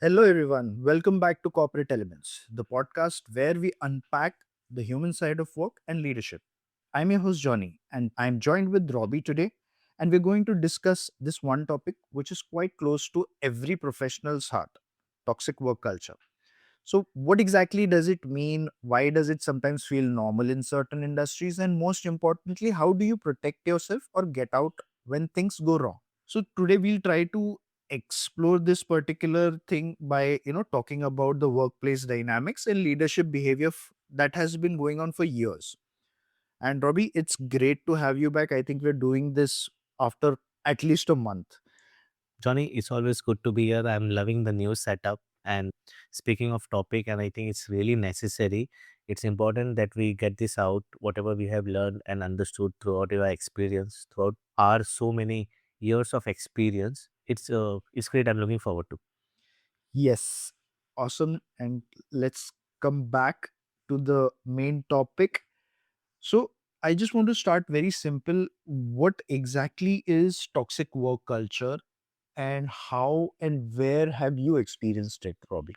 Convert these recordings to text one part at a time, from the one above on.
Hello, everyone. Welcome back to Corporate Elements, the podcast where we unpack the human side of work and leadership. I'm your host, Johnny, and I'm joined with Robbie today. And we're going to discuss this one topic, which is quite close to every professional's heart: toxic work culture. So, what exactly does it mean? Why does it sometimes feel normal in certain industries? And most importantly, how do you protect yourself or get out when things go wrong? So today we'll try to explore this particular thing by talking about the workplace dynamics and leadership behavior that has been going on for years. And Robbie, it's great to have you back. I think we're doing this after at least a month. Johnny, it's always good to be here. I'm loving the new setup. And speaking of topic, and I think it's really necessary, it's important that we get this out, whatever we have learned and understood throughout our experience, throughout our so many years of experience. It's great. I'm looking forward to. Yes, awesome. And let's come back to the main topic. So I just want to start very simple. What exactly is toxic work culture, and how and where have you experienced it, Robbie?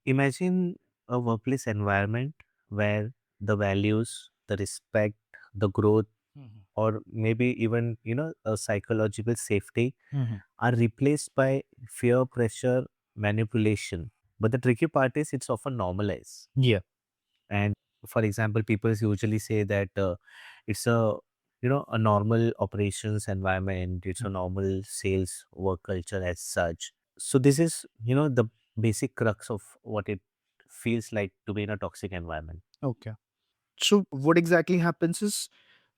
Imagine a workplace environment where the values, the respect, the growth, Mhm. or maybe even, a psychological safety Mhm. are replaced by fear, pressure, manipulation. But the tricky part is it's often normalized. Yeah. And for example, people usually say that it's a normal operations environment. It's a Mhm. normal sales work culture as such. So this is, the basic crux of what it feels like to be in a toxic environment. Okay. So what exactly happens is,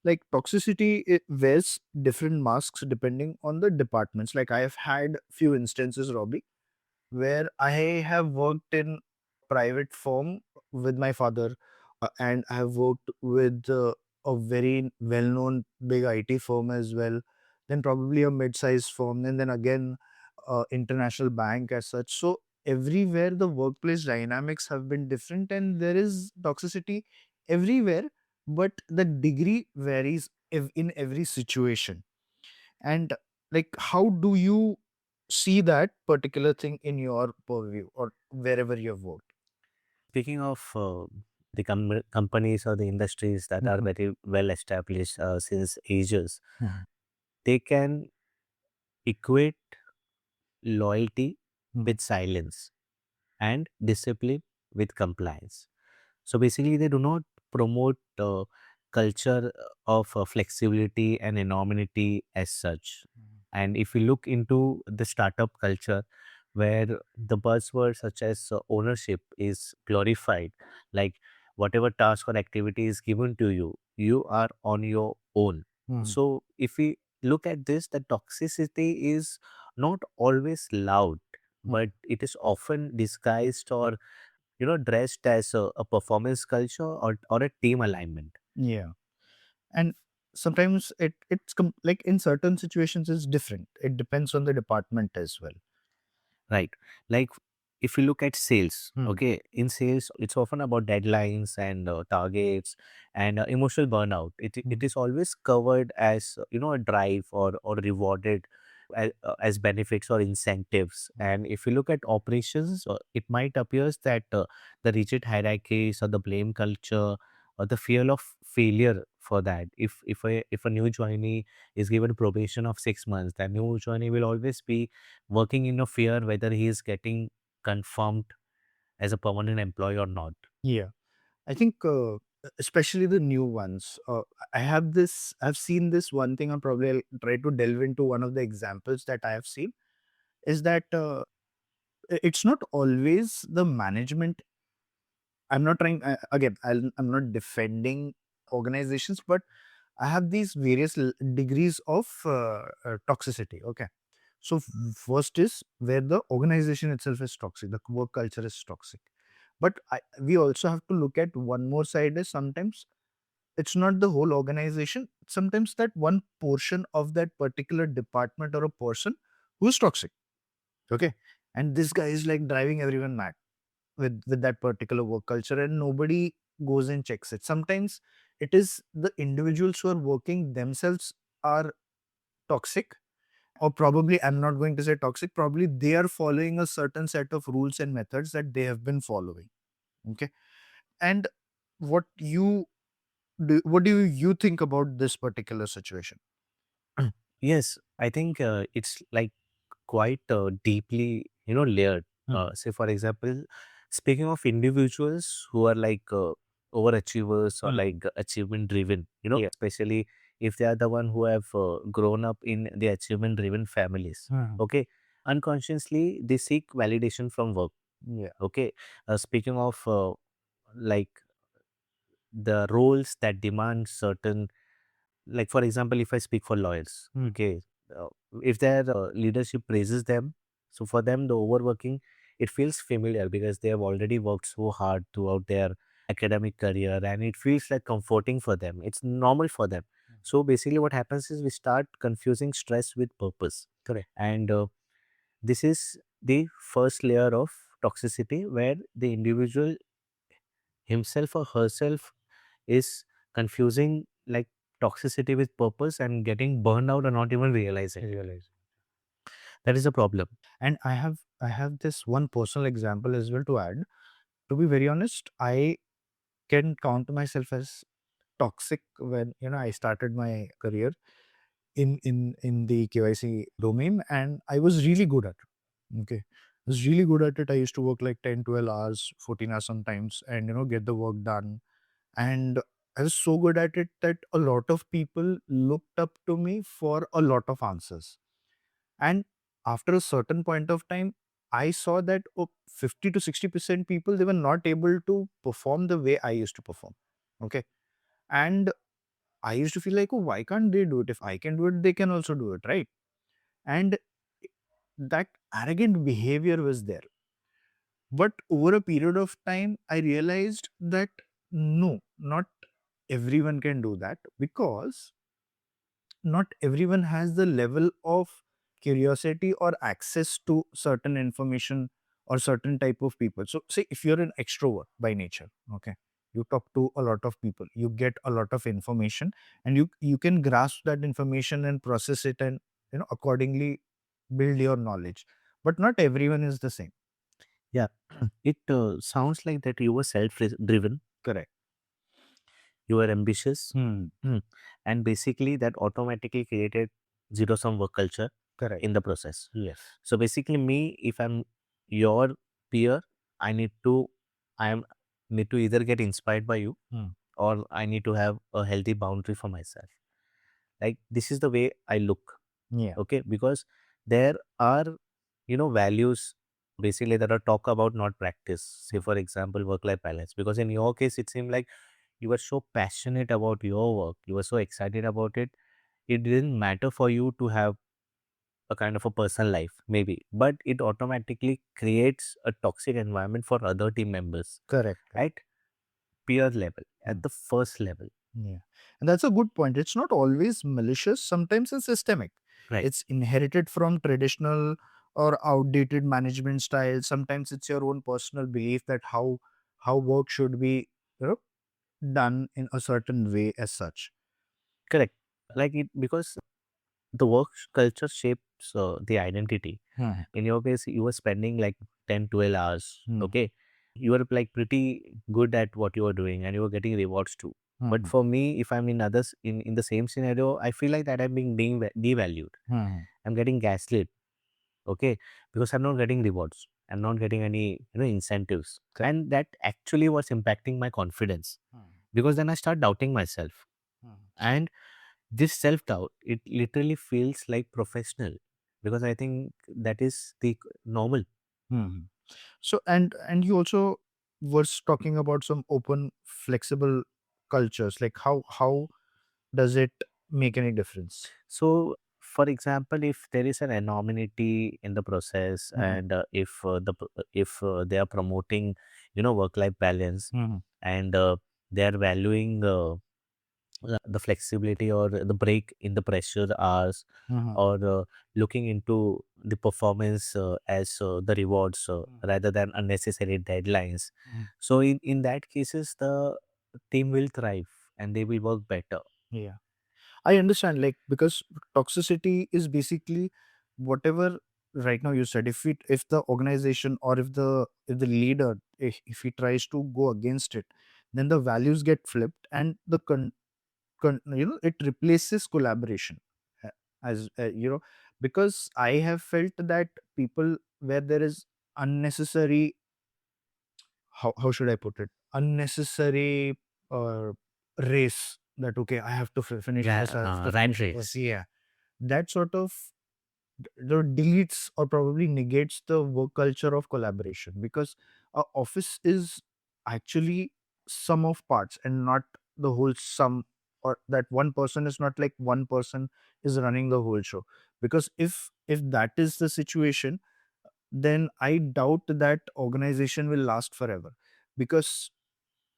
like, toxicity, it wears different masks depending on the departments. Like, I have had few instances, Robbie, where I have worked in private firm with my father, and I have worked with a very well-known big IT firm as well, then probably a mid-sized firm, and then again international bank as such. So everywhere the workplace dynamics have been different, and there is toxicity everywhere, but the degree varies in every situation. And, like, how do you see that particular thing in your purview or wherever you've worked? Speaking of the companies or the industries that are Mhm. very well established since ages, Mhm. they can equate loyalty Mhm. with silence and discipline with compliance. So basically, they do not promote culture of flexibility and anonymity as such. And if you look into the startup culture, where the buzzwords such as ownership is glorified, like whatever task or activity is given to you, you are on your own. Mhm. So if we look at this, the toxicity is not always loud, but Mhm. it is often disguised or dressed as a performance culture or a team alignment. Yeah. And sometimes like, in certain situations it's different. It depends on the department as well. Right. Like if you look at sales, Mhm. okay, in sales, it's often about deadlines and targets and emotional burnout. It Mhm. is always covered as, a drive or rewarded as benefits or incentives. Mhm. And if you look at operations, it might appears that the rigid hierarchies or the blame culture or the fear of failure for that. If a new joinee is given probation of 6 months, that new joinee will always be working in a fear whether he is getting confirmed as a permanent employee or not. Yeah. I think, especially the new ones. I've seen this one thing. I'll try to delve into one of the examples that I have seen. Is that it's not always the management. I'm not trying, again, I'm not defending organizations, but I have these various degrees of toxicity. Okay. So, first is where the organization itself is toxic, the work culture is toxic. But we also have to look at one more side, is sometimes it's not the whole organization. Sometimes that one portion of that particular department or a person who's toxic. Okay. And this guy is like driving everyone mad with that particular work culture, and nobody goes and checks it. Sometimes it is the individuals who are working themselves are toxic, or probably I'm not going to say toxic, probably they are following a certain set of rules and methods that they have been following. Okay. And what you what do you think about this particular situation? Yes, I think it's like quite deeply, layered. Say, for example, speaking of individuals who are like overachievers or like achievement driven, especially if they are the one who have grown up in the achievement driven families. Mhm. Okay, unconsciously they seek validation from work. Yeah. Okay, speaking of like the roles that demand certain, like for example, if I speak for lawyers, okay, uh, if their leadership praises them, so for them the overworking, it feels familiar because they have already worked so hard throughout their academic career, and it feels like comforting for them, it's normal for them. So basically what happens is we start confusing stress with purpose. Correct. And this is the first layer of toxicity, where the individual himself or herself is confusing like toxicity with purpose and getting burned out and not even realizing. Realize. That is a problem. And I have this one personal example as well to add. To be very honest, I can count myself as toxic when I started my career in the KYC domain, and I was really good at it. Okay. I was really good at it. I used to work like 10, 12 hours, 14 hours sometimes, and get the work done. And I was so good at it that a lot of people looked up to me for a lot of answers. And after a certain point of time, I saw that 50 to 60% people, they were not able to perform the way I used to perform. Okay. And I used to feel like, oh, why can't they do it? If I can do it, they can also do it, right? And that arrogant behavior was there. But over a period of time, I realized that no, not everyone can do that, because not everyone has the level of curiosity or access to certain information or certain type of people. So say if you're an extrovert by nature, okay, you talk to a lot of people, you get a lot of information, and you can grasp that information and process it, and accordingly build your knowledge. But not everyone is the same. Yeah, it sounds like that you were self driven, Correct. you were ambitious. Hmm. And basically that automatically created zero sum work culture Correct. in the process. Yes. So basically me, if I'm your peer, I need to, I am need to either get inspired by you, Hmm. or I need to have a healthy boundary for myself. Like this is the way I look. Yeah. Okay, because there are, values basically that are talk about, not practice. Say for example, work life balance, because in your case it seemed like you were so passionate about your work, you were so excited about it, it didn't matter for you to have a kind of a personal life maybe, but it automatically creates a toxic environment for other team members Correct. at peer level, Hmm. at the first level. Yeah. And that's a good point. It's not always malicious, sometimes it's systemic. Right. It's inherited from traditional or outdated management styles. Sometimes it's your own personal belief that how work should be you know, done in a certain way as such. Correct. Like it, because the work culture shapes the identity. Hmm. In your case, you were spending like 10, 12 hours. Hmm. Okay. You were like pretty good at what you were doing and you were getting rewards too. But Hmm. for me, if I'm in others in the same scenario, I feel like that I'm being devalued. Hmm. I'm getting gaslit. Okay. Because I'm not getting rewards. I'm not getting any, incentives. Correct. And that actually was impacting my confidence, Hmm. because then I start doubting myself. Hmm. And this self doubt, it literally feels like professional, because I think that is the normal. Hmm. So and you also was talking about some open, flexible cultures. Like how does it make any difference? So, for example, if there is an anonymity in the process, Mhm. and if they are promoting, work life balance, Mhm. and they are valuing the flexibility or the break in the pressure hours, Mhm. or looking into the performance as the rewards Mhm. rather than unnecessary deadlines. Mhm. So in that cases, the team will thrive and they will work better. Yeah. I understand, like, because toxicity is basically whatever right now you said. If the organization, or if the leader, if he tries to go against it, then the values get flipped, and it replaces collaboration. uh, as because I have felt that people, where there is unnecessary, how should I put it, unnecessary uh, race, that okay, I have to finish this, I have to Rat finish this, race. yeah, that sort of deletes or probably negates the work culture of collaboration, because a office is actually sum of parts and not the whole sum, or that one person is not like one person is running the whole show. Because if that is the situation, then I doubt that organization will last forever. Because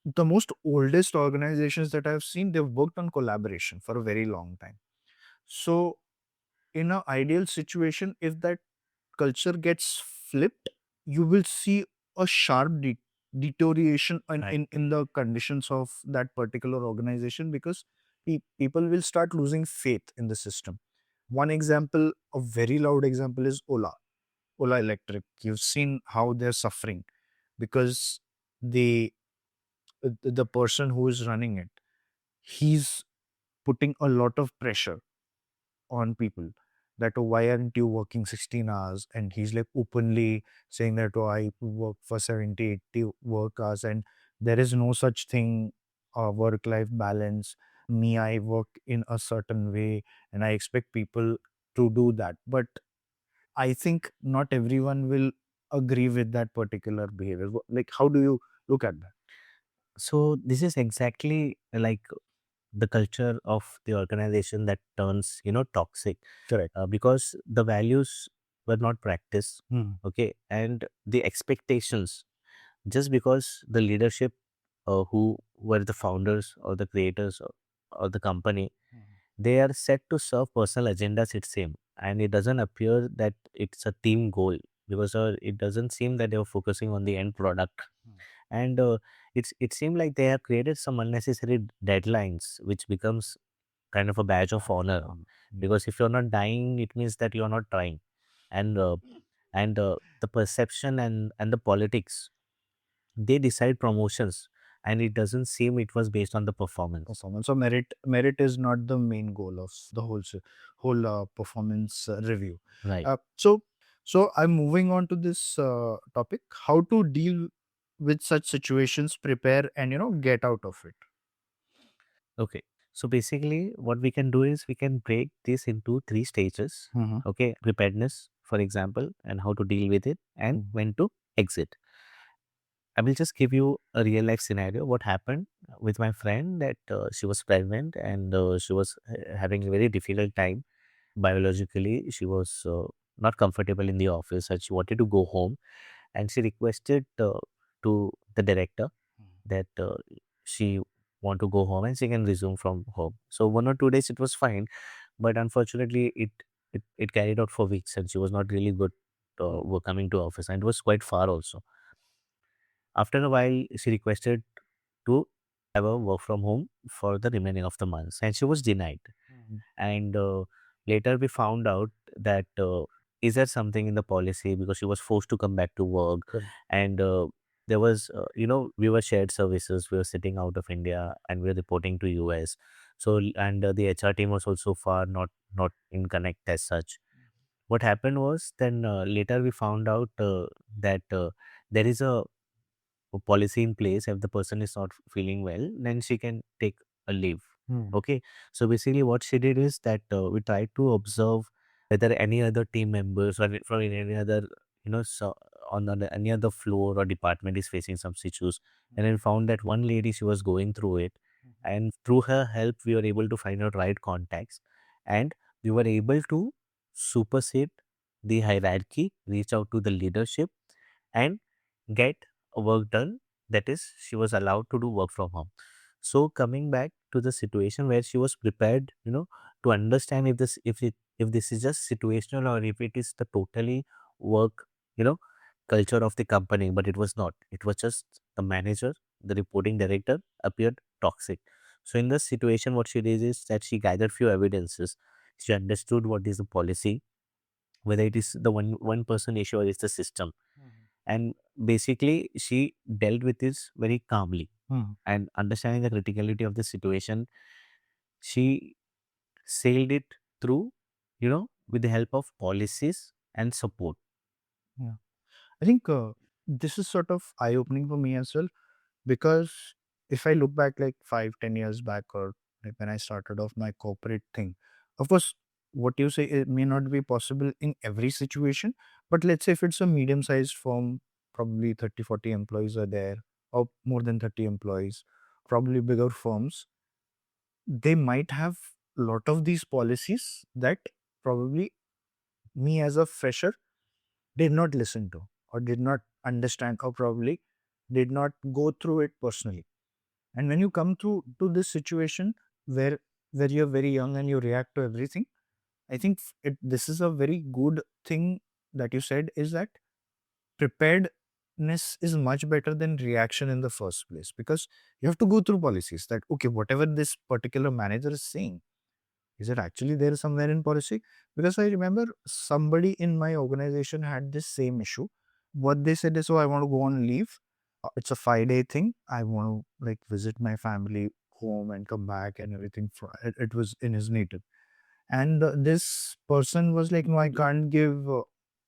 the most oldest organizations that I've seen, they've worked on collaboration for a very long time. So in an ideal situation, if that culture gets flipped, you will see a sharp deterioration Right. in the conditions of that particular organization, because people will start losing faith in the system. One example, a very loud example, is Ola Electric. You've seen how they're suffering, because the the person who is running it, he's putting a lot of pressure on people, that, oh, why aren't you working 16 hours? And he's like openly saying that, oh, I work for 70, 80 work hours, and there is no such thing, work life balance. Me, I work in a certain way, and I expect people to do that. But I think not everyone will agree with that particular behavior. Like, how do you look at that? So this is exactly like the culture of the organization that turns, toxic, Correct. because the values were not practiced. Hmm. Okay, and the expectations, just because the leadership, who were the founders or the creators, or the company, they are set to serve personal agendas, it seems, and it doesn't appear that it's a team goal, because it doesn't seem that they were focusing on the end product. And it seemed like they have created some unnecessary deadlines, which becomes kind of a badge of honor, because if you're not dying, it means that you're not trying. And the perception and the politics, they decide promotions, and it doesn't seem it was based on the performance. Performance. So merit is not the main goal of the whole performance review. Right. So I'm moving on to this topic: how to deal with such situations, prepare, and get out of it. Okay. So basically, what we can do is we can break this into three stages. Mhm. Okay. Preparedness, for example, and how to deal with it, and Mhm. when to exit. I will just give you a real life scenario. What happened with my friend, that she was pregnant, and she was having a very difficult time biologically. She was not comfortable in the office, and she wanted to go home, and she requested to the director that she want to go home and she can resume from home. So 1 or 2 days it was fine, but unfortunately it carried out for weeks, and she was not really good were coming to office, and it was quite far also. After a while, she requested to have a work from home for the remaining of the months, and she was denied. Mhm. And later we found out that is there something in the policy, because she was forced to come back to work. Correct. And there was, we were shared services, we were sitting out of India and we were reporting to US. So and the HR team was also far, not in connect as such. What happened was, then later we found out that there is a policy in place. If the person is not feeling well, then she can take a leave. Hmm. Okay. So basically what she did is that we tried to observe whether any other team members, or from any other, so on any other floor or department is facing some issues. And then found that one lady, she was going through it, and through her help we were able to find out right contacts, and we were able to supersede the hierarchy, reach out to the leadership, and get work done. That is, she was allowed to do work from home. So coming back to the situation where she was prepared, to understand if this is just situational, or if it is the totally work, you know culture of the company. But it was not. It was just the manager, the reporting director appeared toxic. So in this situation, what she did is that she gathered few evidences. She understood what is the policy, whether it is the one person issue or it's the system. And basically, she dealt with this very calmly and understanding the criticality of the situation. She sailed it through, with the help of policies and support. Yeah. I think this is sort of eye opening for me as well, because if I look back like 5, 10 years back, or like when I started off my corporate thing, of course, what you say, it may not be possible in every situation, but let's say if it's a medium sized firm, probably 30, 40 employees are there, or more than 30 employees, probably bigger firms, they might have a lot of these policies that probably me as a fresher did not listen to, or did not understand, or probably did not go through it personally. And when you come to this situation where you're very young and you react to everything, I think this is a very good thing that you said, is that preparedness is much better than reaction in the first place, because you have to go through policies that, okay, whatever this particular manager is saying, is it actually there somewhere in policy? Because I remember somebody in my organization had this same issue. What they said is, "Oh, I want to go on leave. It's a 5 day thing. I want to like visit my family home and come back and everything." It was in his native, and this person was like, "No, I can't give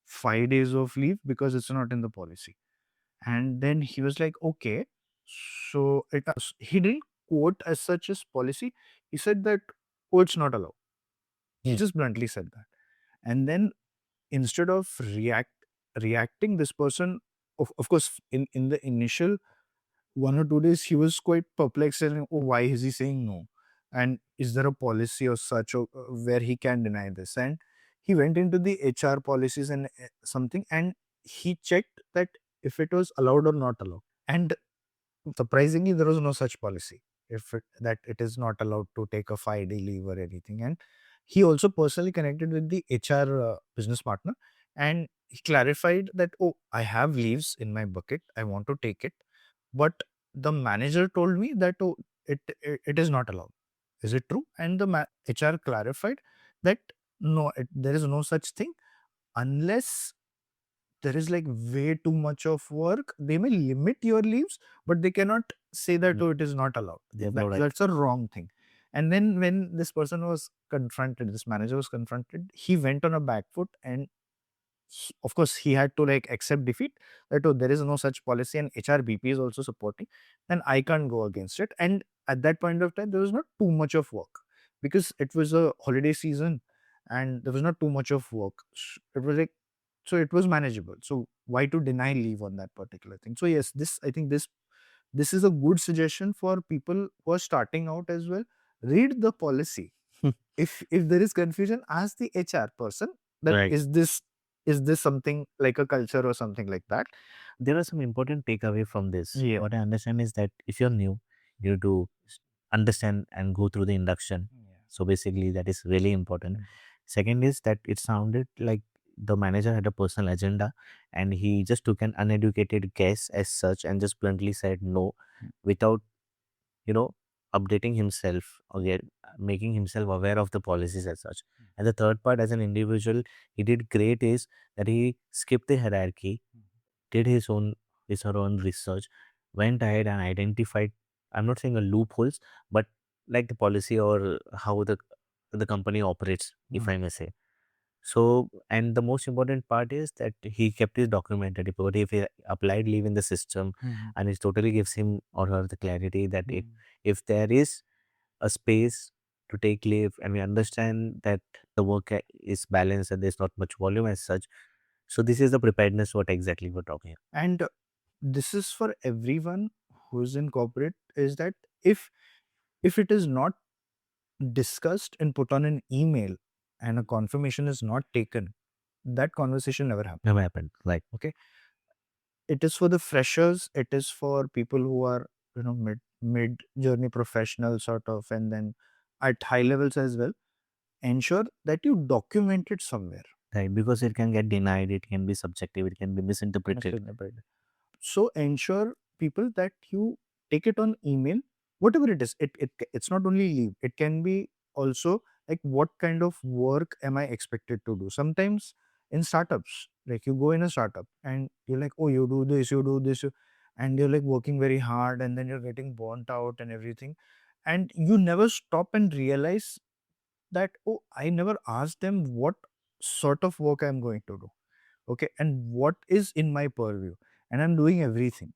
5 days of leave because it's not in the policy." And then he was like, "Okay, so he didn't quote as such as policy. He said that, oh, it's not allowed." He just bluntly said that. And then instead of reacting, this person, of course, in the initial 1 or 2 days, he was quite perplexed and, oh, why is he saying no? And is there a policy or such, or, where he can deny this? And he went into the HR policies and something, and he checked that if it was allowed or not allowed. And surprisingly, there was no such policy, that it is not allowed to take a 5 day leave or anything. And he also personally connected with the HR business partner, and he clarified that, oh, I have leaves in my bucket, I want to take it, but the manager told me that, oh, it is not allowed. Is it true? And the HR clarified that no, there is no such thing, unless there is like way too much of work. They may limit your leaves, but they cannot say that, No, oh, it is not allowed. they have no right. That's a wrong thing. And then when this person was confronted, this manager was confronted, he went on a back foot, and of course he had to like accept defeat, that, oh, there is no such policy and HRBP is also supporting, then I can't go against it. And at that point of time, there was not too much of work, because it was a holiday season, and there was not too much of work. It was like, so it was manageable. So why to deny leave on that particular thing? So yes, this, I think this is a good suggestion for people who are starting out as well. Read the policy. If there is confusion, ask the HR person that, Right. is this something like a culture or something like that? There are some important takeaway from this. Yeah. What I understand is that if you're new, you need to understand and go through the induction. Yeah. So basically, that is really important. Second is that it sounded like the manager had a personal agenda and he just took an uneducated guess as such and just bluntly said no without, you know, updating himself or making himself aware of the policies as such. And the third part, as an individual, he did great is that he skipped the hierarchy, did his or own research, went ahead and identified, I'm not saying a loopholes, but like the policy or how the company operates, if I may say. So, and the most important part is that he kept his documented. But if he applied leave in the system, and it totally gives him or her the clarity that if there is a space to take leave, and we understand that the work is balanced and there's not much volume as such. So this is the preparedness what exactly we're talking about. And this is for everyone who's in corporate, is that if it is not discussed and put on an email, and a confirmation is not taken, that conversation never happens. Never happened. Like, Okay, it is for the freshers, it is for people who are, mid journey professional sort of, and then at high levels as well. Ensure that you document it somewhere. right, because it can get denied, it can be subjective, it can be misinterpreted. Misinterpreted. So ensure people that you take it on email, whatever it is. It's not only leave, it can be also like what kind of work am I expected to do. Sometimes in startups, like you go in a startup and you're like, oh, you do this, you do this, and you're like working very hard, and then you're getting burnt out and everything, and you never stop and realize that, oh, I never asked them what sort of work I'm going to do. Okay, and what is in my purview, and I'm doing everything.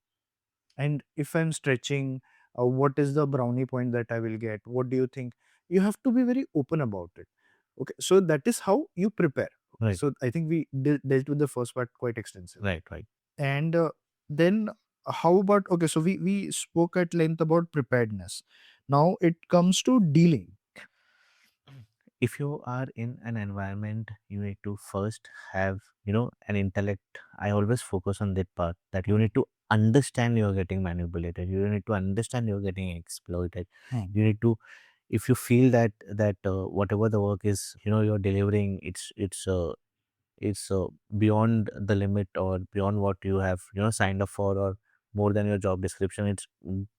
And if I'm stretching, what is the brownie point that I will get, what do you think? You have to be very open about it. Okay, so that is how you prepare. Right, So I think we dealt with the first part quite extensively. right, right. And then how about, okay, so we spoke at length about preparedness. Now it comes to dealing. If you are in an environment, you need to first have, an intellect. I always focus on that part, that you need to understand you're getting manipulated. You need to understand you're getting exploited. Hmm. You need to, if you feel that whatever the work is, you're delivering, it's beyond the limit or beyond what you have, signed up for, or more than your job description. It's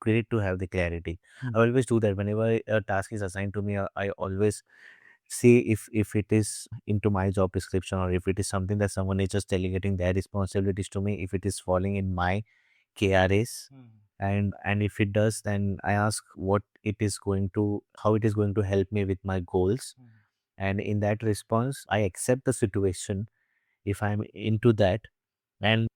great to have the clarity. Hmm. I always do that whenever a task is assigned to me. I always see if it is into my job description, or if it is something that someone is just delegating their responsibilities to me, if it is falling in my KRAs. And if it does, then I ask what it is going to, how it is going to help me with my goals. And in that response, I accept the situation if I'm into that. And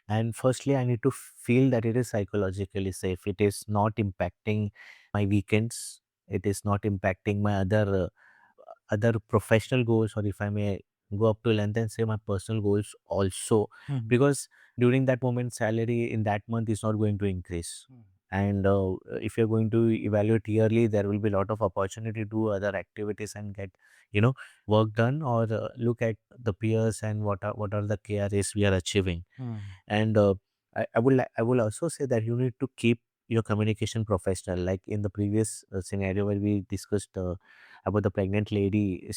and firstly, I need to feel that it is psychologically safe. It is not impacting my weekends. It is not impacting my other professional goals, or if I may go up to length and say my personal goals also, Hmm. because during that moment, salary in that month is not going to increase. And if you're going to evaluate yearly, there will be a lot of opportunity to do other activities and get, you know, work done, or look at the peers and what are the KRAs we are achieving. Hmm. And I will also say that you need to keep your communication professional. Like in the previous scenario where we discussed about the pregnant lady,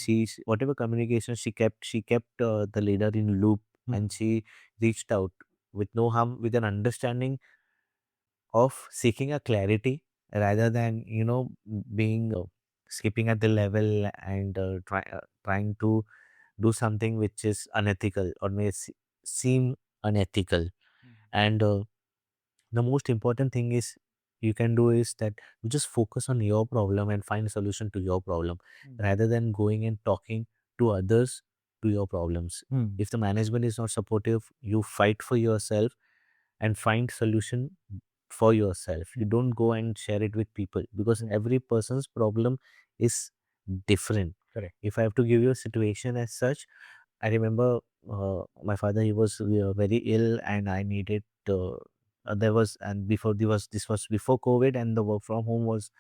whatever communication she kept the leader in loop, and she reached out with no harm, with an understanding of seeking a clarity, rather than being skipping at the level and trying to do something which is unethical or may seem unethical. And the most important thing is you can do is that you just focus on your problem and find a solution to your problem, rather than going and talking to others to your problems. Hmm. If the management is not supportive, you fight for yourself and find solution for yourself. You don't go and share it with people, because every person's problem is different. Correct. If I have to give you a situation as such, I remember my father, he was very ill, and I needed there was and before this was before COVID, and the work from home was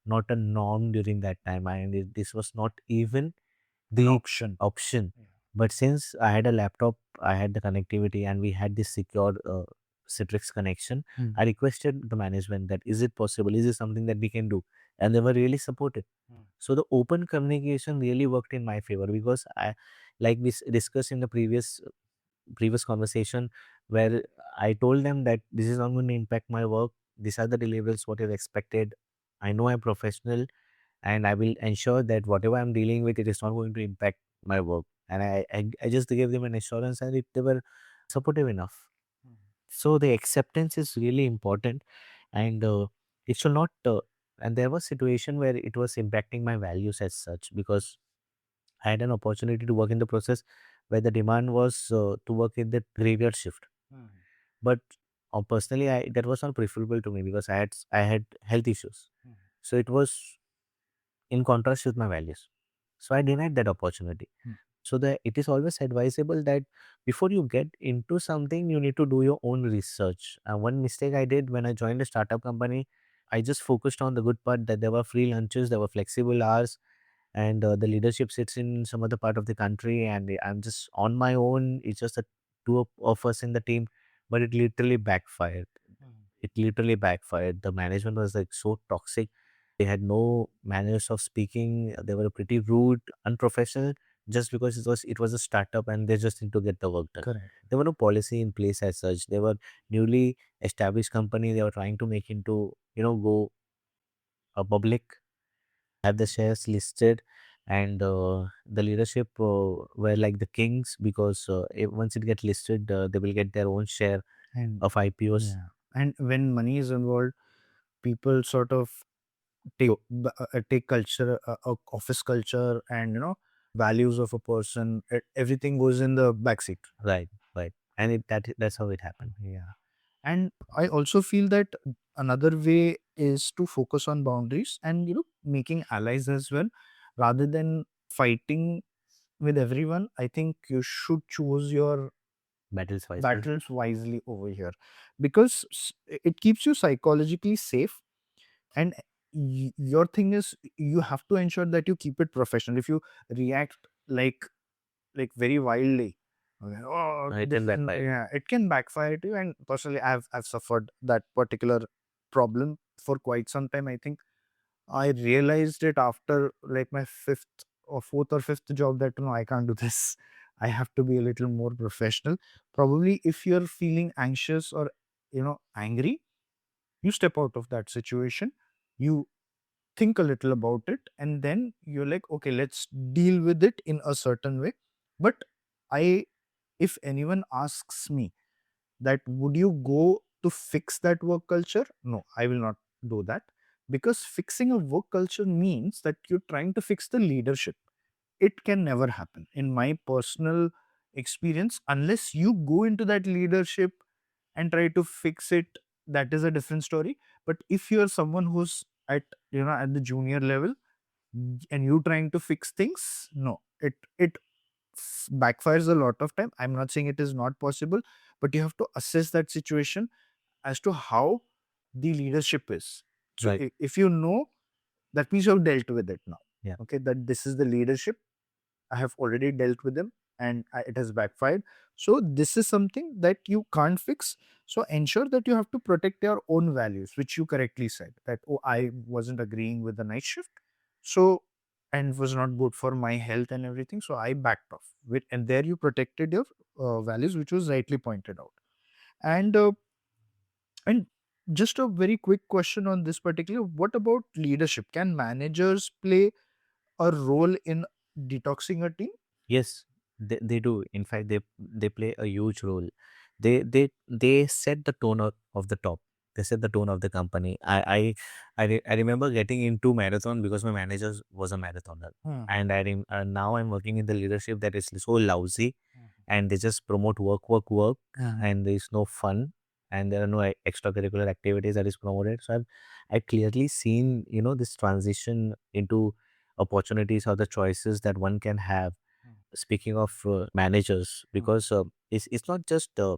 not a norm during that time, and this was not even An the option. option. Yeah. But since I had a laptop, I had the connectivity, and we had this secure Citrix connection, Hmm. I requested the management that, is it possible? Is it something that we can do? And they were really supportive. So the open communication really worked in my favor, because like we discussed in the previous conversation, where I told them that this is not going to impact my work. These are the deliverables what is expected. I know I'm professional, and I will ensure that whatever I'm dealing with, it is not going to impact my work. And I just gave them an assurance, and they were supportive enough. So the acceptance is really important, and it should not. And there was situation where it was impacting my values as such, because I had an opportunity to work in the process where the demand was to work in the graveyard shift. But personally, that was not preferable to me, because I had health issues. So it was in contrast with my values. So I denied that opportunity. So it is always advisable that before you get into something, you need to do your own research. And one mistake I did when I joined a startup company, I just focused on the good part, that there were free lunches, there were flexible hours, and the leadership sits in some other part of the country, and I'm just on my own. It's just the two of us in the team, but it literally backfired. It literally backfired. The management was like so toxic. They had no manners of speaking. They were pretty rude, unprofessional, just because it was a startup and they just need to get the work done. Correct. There were no policy in place as such. They were newly established company. They were trying to make into, go. public, have the shares listed, and the leadership were like the kings, because once it get listed, they will get their own share And of IPOs. yeah, and when money is involved, people sort of take culture, office culture, and values of a person. Everything goes in the backseat. Right, right. And that's how it happened. Yeah. And I also feel that another way is to focus on boundaries and making allies as well, rather than fighting with everyone. I think you should choose your Battles wisely. battles wisely over here, because it keeps you psychologically safe. And your thing is, you have to ensure that you keep it professional. If you react like very wildly, okay, oh, It this can is backfire. yeah, it can backfire to you. And personally, I've suffered that particular problem for quite some time. I think I realized it after like my fifth or fourth or fifth job, that no, I can't do this. I have to be a little more professional. Probably if you're feeling anxious or angry, you step out of that situation. You think a little about it, and then you're like, okay, let's deal with it in a certain way. But I if anyone asks me that would you go to fix that work culture, no, I will not do that, because fixing a work culture means that you're trying to fix the leadership. It can never happen in my personal experience unless you go into that leadership and try to fix it. That is a different story. But if you're someone who's at at the junior level, and you trying to fix things, no, it backfires a lot of time. I'm not saying it is not possible, but you have to assess that situation as to how the leadership is. So Right. if you know, that means you have dealt with it now. Yeah. Okay, that this is the leadership. I have already dealt with them, and it has backfired. So this is something that you can't fix. So ensure that you have to protect your own values, which you correctly said that, oh, I wasn't agreeing with the night shift, so, and was not good for my health and everything. So I backed off. With and there you protected your values, which was rightly pointed out. And and just a very quick question on this particular: what about leadership? Can managers play a role in detoxing a team? Yes, they do. In fact, they play a huge role. They set the tone of the top. They set the tone of the company. I remember getting into marathon because my manager was a marathoner, Hmm. and now I'm working in the leadership that is so lousy, and they just promote work, work, work, and there is no fun, and there are no extracurricular activities that is promoted. So I've clearly seen this transition into opportunities or the choices that one can have. Speaking of managers, because it's not just the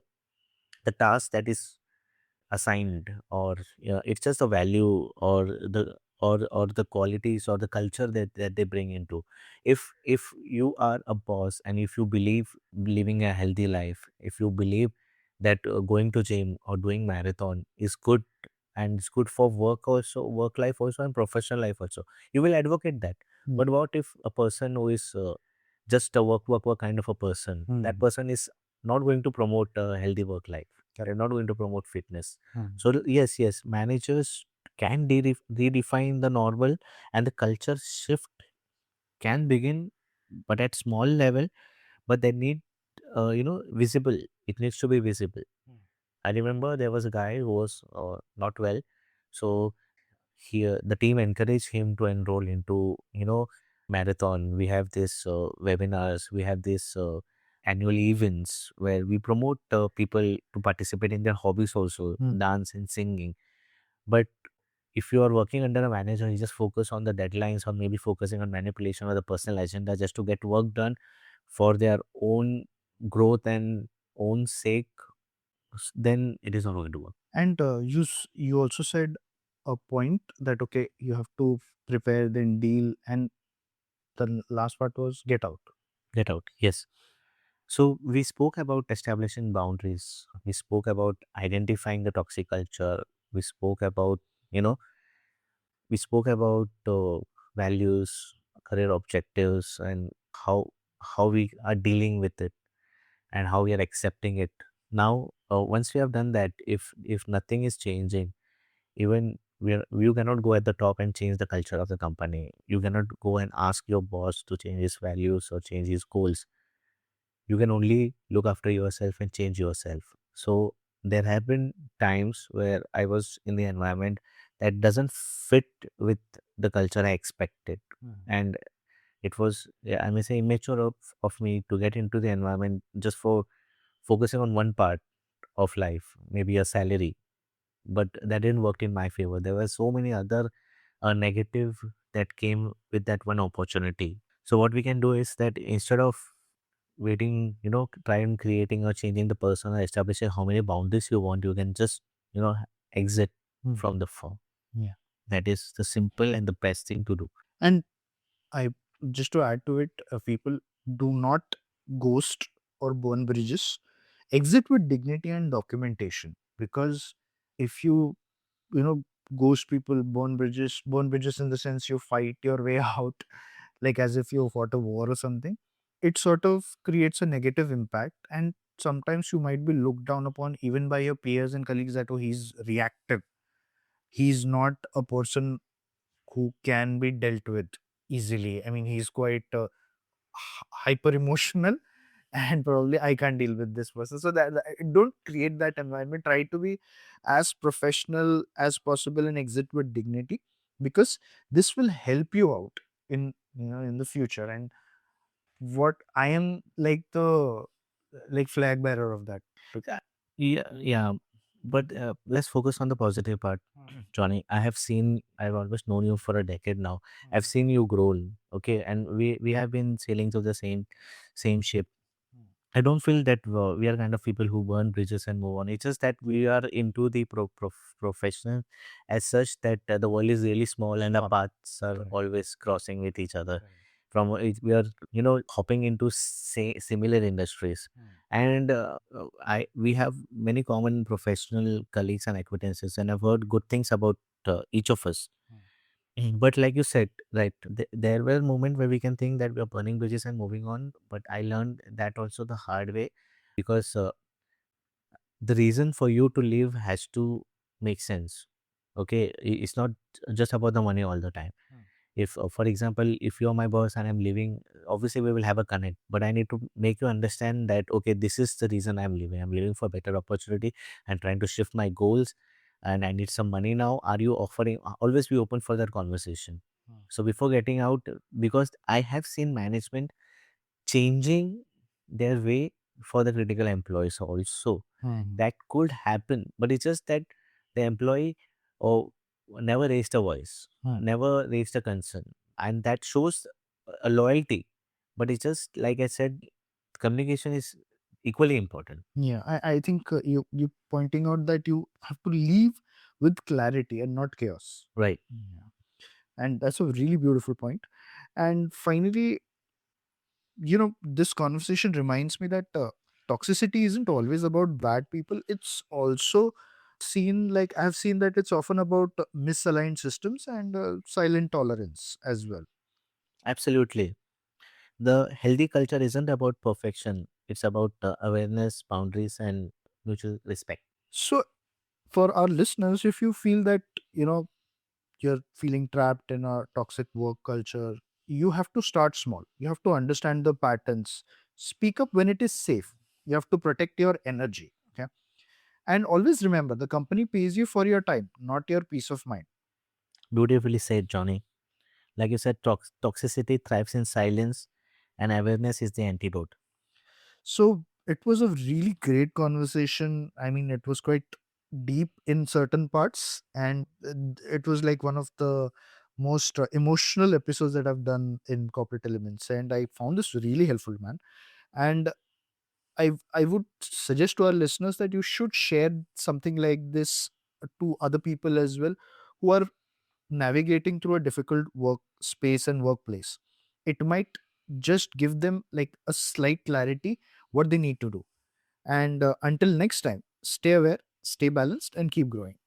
task that is assigned, or it's just a value, or the qualities or the culture that they bring into. If you are a boss, and if you believe living a healthy life, if you believe that going to gym or doing marathon is good, and it's good for work also, work life also, and professional life also, you will advocate that. Hmm. But what if a person who is just a work kind of a person, that Hmm. person is not going to promote a healthy work life, they're Correct. not going to promote fitness. Hmm. So yes, managers can redefine the normal, and the culture shift can begin, but at small level. But they need, visible. It needs to be visible. I remember there was a guy who was not well, so the team encouraged him to enroll into marathon. We have this webinars, we have this annual events where we promote people to participate in their hobbies also, Hmm. dance and singing. But if you are working under a manager, you just focus on the deadlines, or maybe focusing on manipulation or the personal agenda just to get work done for their own growth and own sake, then it is not going to work. And you also said a point that, okay, you have to prepare, then deal, and the last part was get out. Get out. Yes. So we spoke about establishing boundaries. We spoke about identifying the toxic culture. We spoke about, you know, we spoke about values, career objectives, and how we are dealing with it, and how we are accepting it. Now, once we have done that, if nothing is changing, even you cannot go at the top and change the culture of the company. You cannot go and ask your boss to change his values or change his goals. You can only look after yourself and change yourself. So there have been times where I was in the environment that doesn't fit with the culture I expected. And it was, yeah, I may say, immature of me to get into the environment just for focusing on one part of life, maybe a salary. But that didn't work in my favor. There were so many other negative that came with that one opportunity. So what we can do is that instead of waiting, try and creating or changing the person or establishing how many boundaries you want, you can just, exit from the firm. Yeah. That is the simple and the best thing to do. And I just to add to it, people do not ghost or burn bridges. Exit with dignity and documentation. Because if you ghost people, burn bridges in the sense you fight your way out, like as if you fought a war or something, it sort of creates a negative impact. And sometimes you might be looked down upon even by your peers and colleagues that, oh, he's reactive. He's not a person who can be dealt with easily. I mean, he's quite hyper emotional, and probably I can't deal with this person. So don't create that environment. Try to be as professional as possible and exit with dignity, because this will help you out in the future. And what I am like the like flag bearer of that. Yeah, yeah, yeah. But let's focus on the positive part, Johnny. I've almost known you for a decade now. I've seen you grow. Okay, and we have been sailing to the same ship. I don't feel that we are kind of people who burn bridges and move on. It's just that we are into the professional as such that the world is really small and our paths are Correct. always crossing with each other. We are hopping into similar industries, and we have many common professional colleagues and acquaintances, and I've heard good things about each of us. But like you said, right, there were moments where we can think that we are burning bridges and moving on. But I learned that also the hard way, because the reason for you to live has to make sense. Okay, it's not just about the money all the time. If, for example, if you're my boss and I'm leaving, obviously we will have a connect. But I need to make you understand that okay, this is the reason I'm leaving. I'm leaving for better opportunity. I'm trying to shift my goals, and I need some money now. Are you offering? Always be open for that conversation. So before getting out, because I have seen management changing their way for the critical employees also. That could happen, but it's just that the employee oh, never raised a voice, never raised a concern, and that shows a loyalty. But it's just like I said, communication is equally important. Yeah, I think you pointing out that you have to leave with clarity and not chaos. Right. Yeah. And that's a really beautiful point. And finally, this conversation reminds me that toxicity isn't always about bad people. It's also I've seen that it's often about misaligned systems and silent tolerance as well. Absolutely. The healthy culture isn't about perfection. It's about awareness, boundaries, and mutual respect. So, for our listeners, if you feel that, you know, you're feeling trapped in a toxic work culture, you have to start small. You have to understand the patterns. Speak up when it is safe. You have to protect your energy. Okay. And always remember, the company pays you for your time, not your peace of mind. Beautifully said, Johnny. Like you said, toxicity thrives in silence, and awareness is the antidote. So it was a really great conversation. I mean, it was quite deep in certain parts, and it was like one of the most emotional episodes that I've done in corporate elements. And I found this really helpful, man. And I would suggest to our listeners that you should share something like this to other people as well, who are navigating through a difficult work space and workplace. It might just give them like a slight clarity what they need to do. And until next time, stay aware, stay balanced, and keep growing.